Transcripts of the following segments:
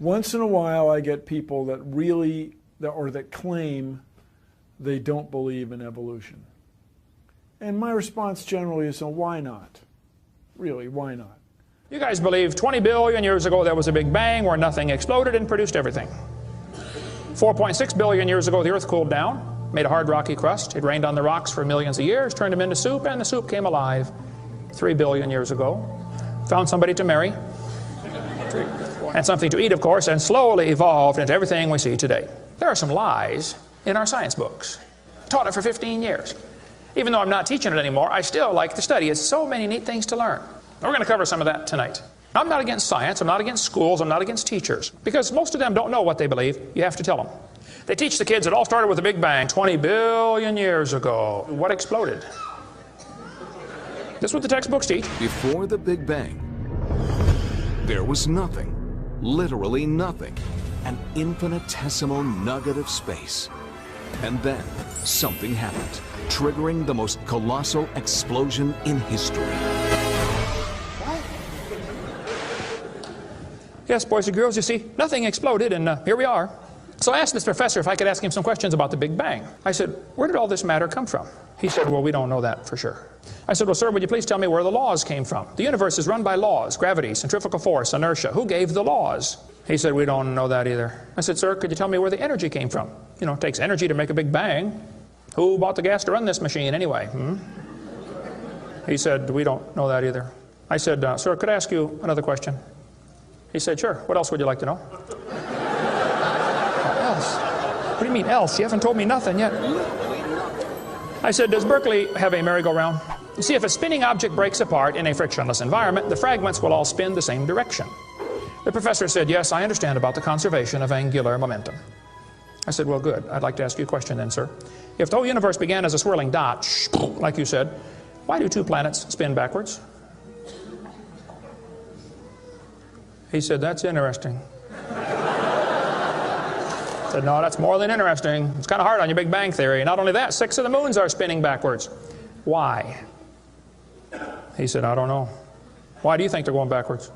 Once in a while I get people that really, or that claim they don't believe in evolution. And my response generally is, why not? Really, why not? You guys believe 20 billion years ago there was a big bang where nothing exploded and produced everything. 4.6 billion years ago the earth cooled down, made a hard rocky crust. It rained on the rocks for millions of years, turned them into soup, and the soup came alive 3 billion years ago. Found somebody to marry, and something to eat, of course, and slowly evolved into everything we see today. There are some lies in our science books. Taught it for 15 years. Even though I'm not teaching it anymore, I still like to study. It's so many neat things to learn. We're going to cover some of that tonight. I'm not against science, I'm not against schools, I'm not against teachers. Because most of them don't know what they believe. You have to tell them. They teach the kids it all started with a big bang 20 billion years ago. What exploded? This is what the textbooks teach. Before the Big Bang, there was nothing, literally nothing, an infinitesimal nugget of space. And then something happened, triggering the most colossal explosion in history. Yes, boys and girls, you see, nothing exploded, and here we are. So I asked this professor if I could ask him some questions about the Big Bang. I said, where did all this matter come from? He said, well, we don't know that for sure. I said, well, sir, would you please tell me where the laws came from? The universe is run by laws, gravity, centrifugal force, inertia. Who gave the laws? He said, we don't know that either. I said, sir, could you tell me where the energy came from? You know, it takes energy to make a big bang. Who bought the gas to run this machine anyway? He said, we don't know that either. I said, sir, could I ask you another question? He said, sure. What else would you like to know? Else? What do you mean else? You haven't told me nothing yet. I said, does Berkeley have a merry-go-round? You see, if a spinning object breaks apart in a frictionless environment, the fragments will all spin the same direction. The professor said, yes, I understand about the conservation of angular momentum. I said, well, good. I'd like to ask you a question then, sir. If the whole universe began as a swirling dot, like you said, why do 2 planets spin backwards? He said, that's interesting. I said, no, that's more than interesting. It's kind of hard on your Big Bang Theory. Not only that, 6 of the moons are spinning backwards. Why? He said, I don't know. Why do you think they're going backwards?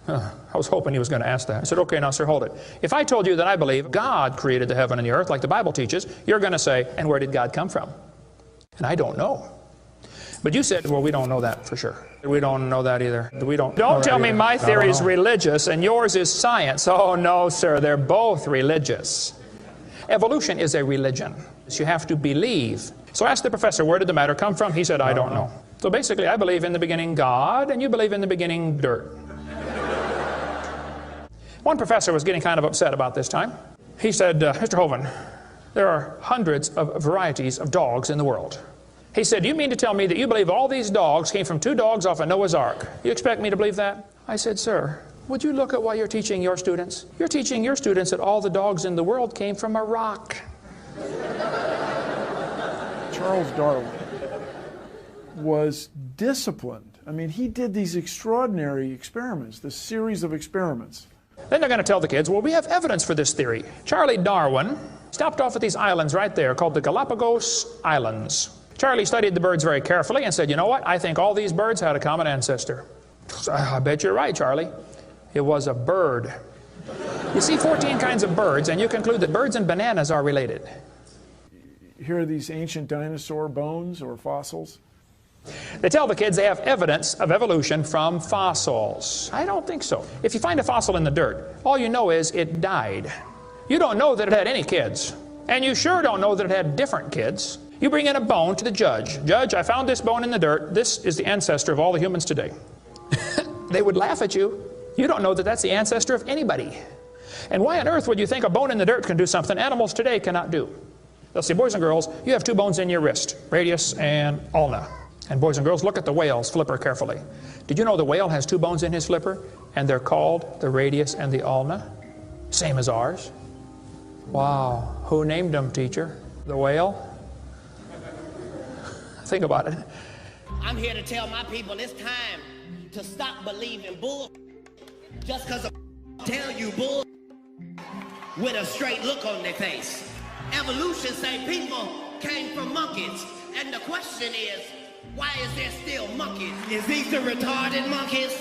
I was hoping he was going to ask that. I said, okay, now, sir, hold it. If I told you that I believe God created the heaven and the earth, like the Bible teaches, you're going to say, and where did God come from? And I don't know. But you said, well, we don't know that for sure. We don't know that either. Don't tell me my theory is religious and yours is science. Oh, no, sir, they're both religious. Evolution is a religion. You have to believe. So I asked the professor, where did the matter come from? He said, I don't know. So basically, I believe in the beginning God, and you believe in the beginning dirt. One professor was getting kind of upset about this time. He said, Mr. Hovind, there are hundreds of varieties of dogs in the world. He said, do you mean to tell me that you believe all these dogs came from 2 dogs off of Noah's Ark? You expect me to believe that? I said, sir, would you look at what you're teaching your students? You're teaching your students that all the dogs in the world came from a rock. Charles Darwin was disciplined. I mean, he did these extraordinary experiments, this series of experiments. Then they're going to tell the kids, well, we have evidence for this theory. Charlie Darwin stopped off at these islands right there called the Galapagos Islands. Charlie studied the birds very carefully and said, you know what, I think all these birds had a common ancestor. I bet you're right, Charlie. It was a bird. You see 14 kinds of birds, and you conclude that birds and bananas are related. Here are these ancient dinosaur bones or fossils. They tell the kids they have evidence of evolution from fossils. I don't think so. If you find a fossil in the dirt, all you know is it died. You don't know that it had any kids. And you sure don't know that it had different kids. You bring in a bone to the judge. Judge, I found this bone in the dirt. This is the ancestor of all the humans today. They would laugh at you. You don't know that that's the ancestor of anybody. And why on earth would you think a bone in the dirt can do something animals today cannot do? They'll say, boys and girls, you have 2 bones in your wrist, radius and ulna. And boys and girls, look at the whale's flipper carefully. Did you know the whale has 2 bones in his flipper? And they're called the radius and the ulna? Same as ours. Wow. Who named them, teacher? The whale? Think about it. I'm here to tell my people it's time to stop believing bull just because I tell you bull with a straight look on their face. Evolution say people came from monkeys, and the question is, why is there still monkeys? Is these the retarded monkeys?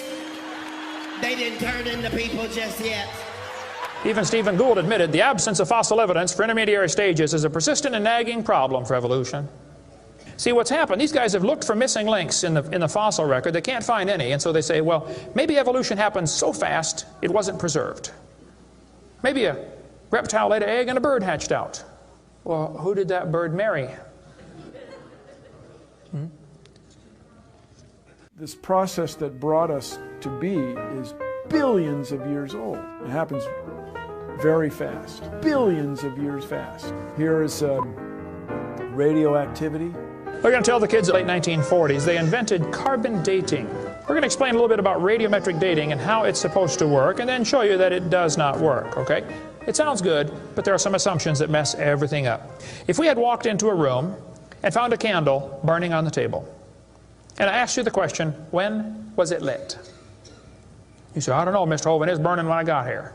They didn't turn into people just yet. Even Stephen Gould admitted the absence of fossil evidence for intermediary stages is a persistent and nagging problem for evolution. See, what's happened, these guys have looked for missing links in the fossil record. They can't find any, and so they say, well, maybe evolution happened so fast it wasn't preserved. Maybe a reptile laid an egg and a bird hatched out. Well, who did that bird marry? This process that brought us to be is billions of years old. It happens very fast, billions of years fast. Here is radioactivity. We're going to tell the kids in the late 1940s they invented carbon dating. We're going to explain a little bit about radiometric dating and how it's supposed to work, and then show you that it does not work, okay? It sounds good, but there are some assumptions that mess everything up. If we had walked into a room and found a candle burning on the table, and I asked you the question, when was it lit? You say, I don't know, Mr. Hovind, it's burning when I got here.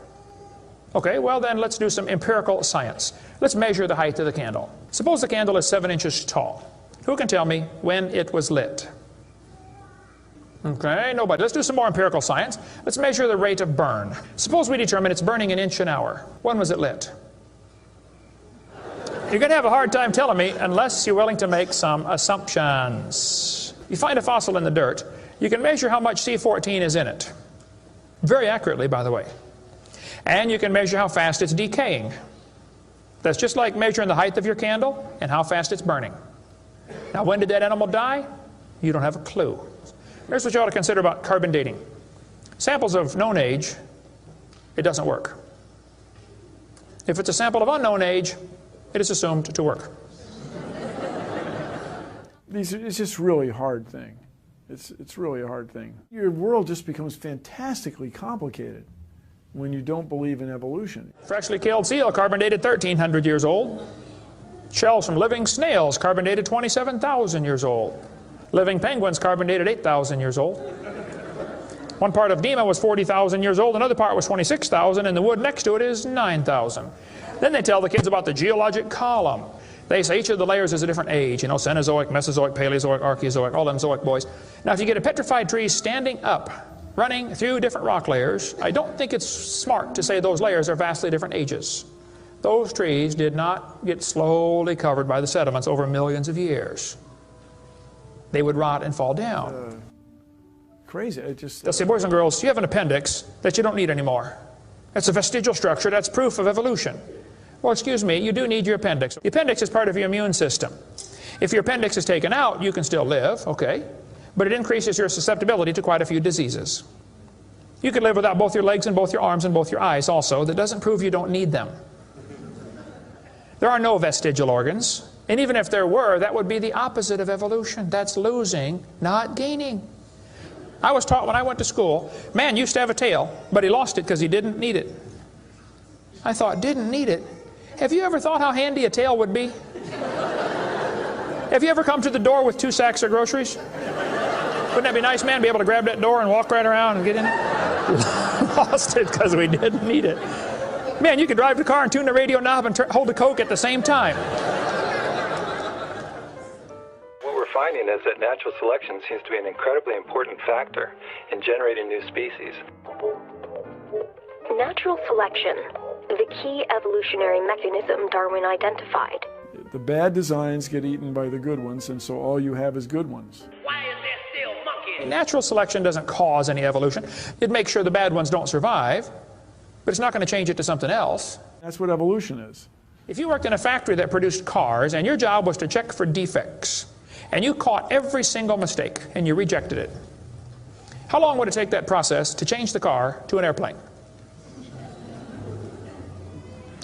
Okay, well then let's do some empirical science. Let's measure the height of the candle. Suppose the candle is 7 inches tall. Who can tell me when it was lit? Okay, nobody. Let's do some more empirical science. Let's measure the rate of burn. Suppose we determine it's burning an inch an hour. When was it lit? You're going to have a hard time telling me unless you're willing to make some assumptions. You find a fossil in the dirt, you can measure how much C14 is in it. Very accurately, by the way. And you can measure how fast it's decaying. That's just like measuring the height of your candle and how fast it's burning. Now, when did that animal die? You don't have a clue. Here's what you ought to consider about carbon dating. Samples of known age, it doesn't work. If it's a sample of unknown age, it is assumed to work. It's just really a hard thing. It's really a hard thing. Your world just becomes fantastically complicated when you don't believe in evolution. Freshly killed seal, carbon dated 1,300 years old. Shells from living snails, carbon dated 27,000 years old. Living penguins, carbon dated 8,000 years old. One part of Dima was 40,000 years old, another part was 26,000, and the wood next to it is 9,000. Then they tell the kids about the geologic column. They say each of the layers is a different age, you know, Cenozoic, Mesozoic, Paleozoic, Archeozoic, all them zoic boys. Now, if you get a petrified tree standing up, running through different rock layers, I don't think it's smart to say those layers are vastly different ages. Those trees did not get slowly covered by the sediments over millions of years. They would rot and fall down. Crazy. They'll say, boys and girls, you have an appendix that you don't need anymore. That's a vestigial structure. That's proof of evolution. Well, excuse me, you do need your appendix. The appendix is part of your immune system. If your appendix is taken out, you can still live, okay? But it increases your susceptibility to quite a few diseases. You could live without both your legs and both your arms and both your eyes also. That doesn't prove you don't need them. There are no vestigial organs. And even if there were, that would be the opposite of evolution. That's losing, not gaining. I was taught when I went to school, man used to have a tail, but he lost it because he didn't need it. I thought, didn't need it? Have you ever thought how handy a tail would be? Have you ever come to the door with 2 sacks of groceries? Wouldn't that be nice, man, to be able to grab that door and walk right around and get in it? Lost it because we didn't need it. Man, you could drive the car and tune the radio knob and hold a Coke at the same time. What we're finding is that natural selection seems to be an incredibly important factor in generating new species. Natural selection, the key evolutionary mechanism Darwin identified. The bad designs get eaten by the good ones, and so all you have is good ones. Why is there still monkeys? Natural selection doesn't cause any evolution. It makes sure the bad ones don't survive, but it's not going to change it to something else. That's what evolution is. If you worked in a factory that produced cars, and your job was to check for defects, and you caught every single mistake, and you rejected it, how long would it take that process to change the car to an airplane?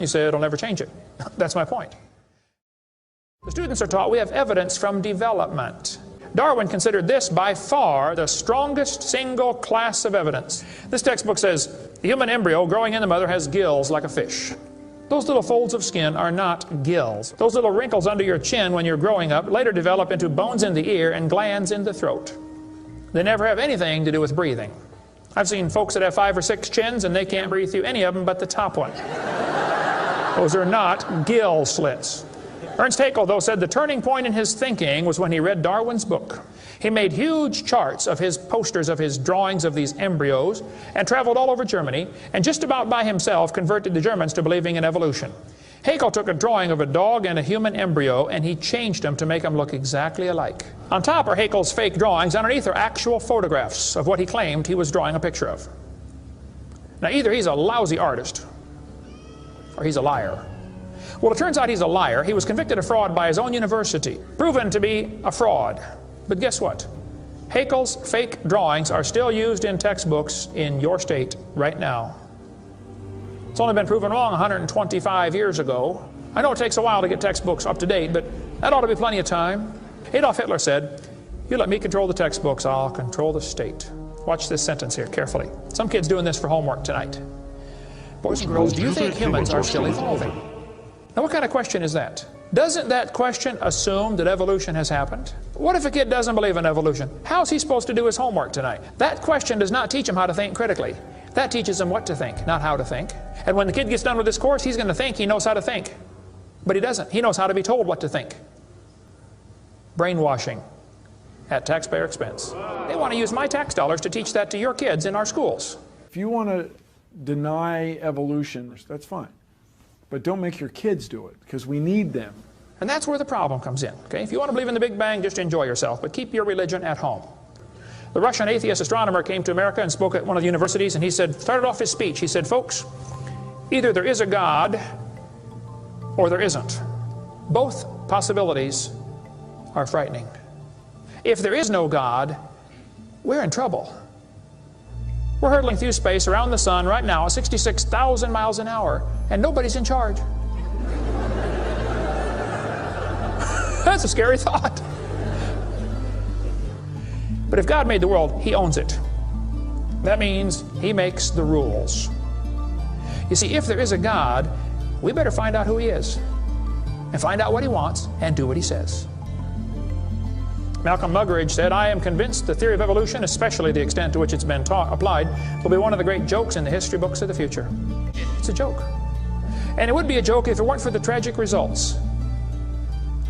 You say it'll never change it. That's my point. The students are taught we have evidence from development. Darwin considered this by far the strongest single class of evidence. This textbook says the human embryo growing in the mother has gills like a fish. Those little folds of skin are not gills. Those little wrinkles under your chin when you're growing up later develop into bones in the ear and glands in the throat. They never have anything to do with breathing. I've seen folks that have 5 or 6 chins and they can't breathe through any of them but the top one. Those are not gill slits. Ernst Haeckel, though, said the turning point in his thinking was when he read Darwin's book. He made huge charts of his posters of his drawings of these embryos and traveled all over Germany and just about by himself converted the Germans to believing in evolution. Haeckel took a drawing of a dog and a human embryo and he changed them to make them look exactly alike. On top are Haeckel's fake drawings. Underneath are actual photographs of what he claimed he was drawing a picture of. Now, either he's a lousy artist or he's a liar. Well, it turns out he's a liar. He was convicted of fraud by his own university, proven to be a fraud. But guess what? Haeckel's fake drawings are still used in textbooks in your state right now. It's only been proven wrong 125 years ago. I know it takes a while to get textbooks up to date, but that ought to be plenty of time. Adolf Hitler said, "You let me control the textbooks, I'll control the state." Watch this sentence here carefully. Some kid's doing this for homework tonight. Boys and girls, do you think humans are still evolving? Now, what kind of question is that? Doesn't that question assume that evolution has happened? What if a kid doesn't believe in evolution? How's he supposed to do his homework tonight? That question does not teach him how to think critically. That teaches him what to think, not how to think. And when the kid gets done with this course, he's going to think he knows how to think. But he doesn't. He knows how to be told what to think. Brainwashing at taxpayer expense. They want to use my tax dollars to teach that to your kids in our schools. If you want to deny evolution, that's fine. But don't make your kids do it, because we need them. And that's where the problem comes in. Okay? If you want to believe in the Big Bang, just enjoy yourself, but keep your religion at home. The Russian atheist astronomer came to America and spoke at one of the universities, and he started off his speech, he said, "Folks, either there is a God or there isn't. Both possibilities are frightening. If there is no God, we're in trouble. We're hurtling through space around the sun right now at 66,000 miles an hour, and nobody's in charge." That's a scary thought. But if God made the world, He owns it. That means He makes the rules. You see, if there is a God, we better find out who He is, and find out what He wants, and do what He says. Malcolm Muggeridge said, "I am convinced the theory of evolution, especially the extent to which it's been applied, will be one of the great jokes in the history books of the future." It's a joke. And it would be a joke if it weren't for the tragic results.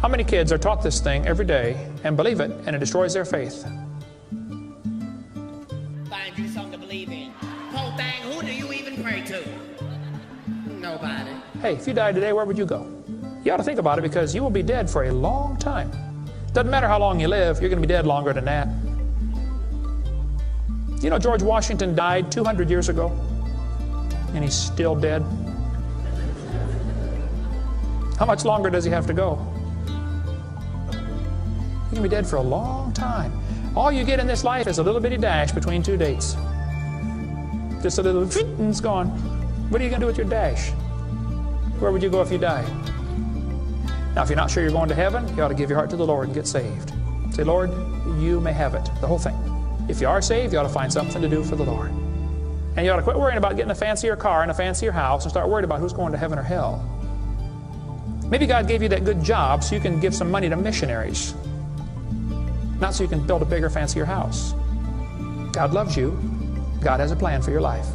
How many kids are taught this thing every day and believe it, and it destroys their faith? Find you something to believe in. Whole thing, who do you even pray to? Nobody. Hey, if you died today, where would you go? You ought to think about it, because you will be dead for a long time. Doesn't matter how long you live, you're going to be dead longer than that. You know, George Washington died 200 years ago, and he's still dead. How much longer does he have to go? You're going to be dead for a long time. All you get in this life is a little bitty dash between two dates. Just a little, and it's gone. What are you going to do with your dash? Where would you go if you died? Now, if you're not sure you're going to heaven, you ought to give your heart to the Lord and get saved. Say, "Lord, you may have it," the whole thing. If you are saved, you ought to find something to do for the Lord. And you ought to quit worrying about getting a fancier car and a fancier house and start worrying about who's going to heaven or hell. Maybe God gave you that good job so you can give some money to missionaries, not so you can build a bigger, fancier house. God loves you. God has a plan for your life.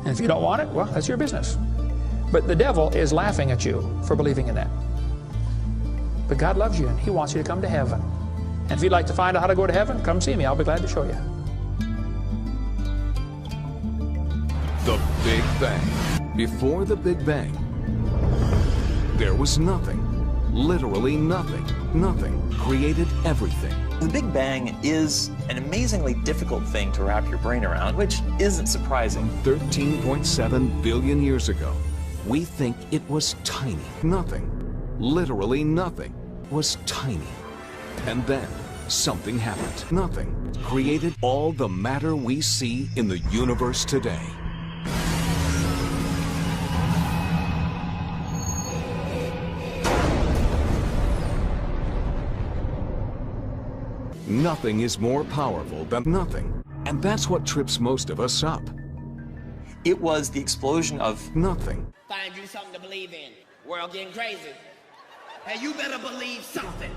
And if you don't want it, well, that's your business. But the devil is laughing at you for believing in that. But God loves you, and He wants you to come to heaven. And if you'd like to find out how to go to heaven, come see me. I'll be glad to show you. The Big Bang. Before the Big Bang, there was nothing. Literally nothing. Nothing created everything. The Big Bang is an amazingly difficult thing to wrap your brain around, which isn't surprising. 13.7 billion years ago, we think it was tiny. Nothing. Literally nothing was tiny. And then something happened. Nothing created all the matter we see in the universe today. Nothing is more powerful than nothing. And that's what trips most of us up. It was the explosion of nothing. Find you something to believe in. World getting crazy. And you better believe something.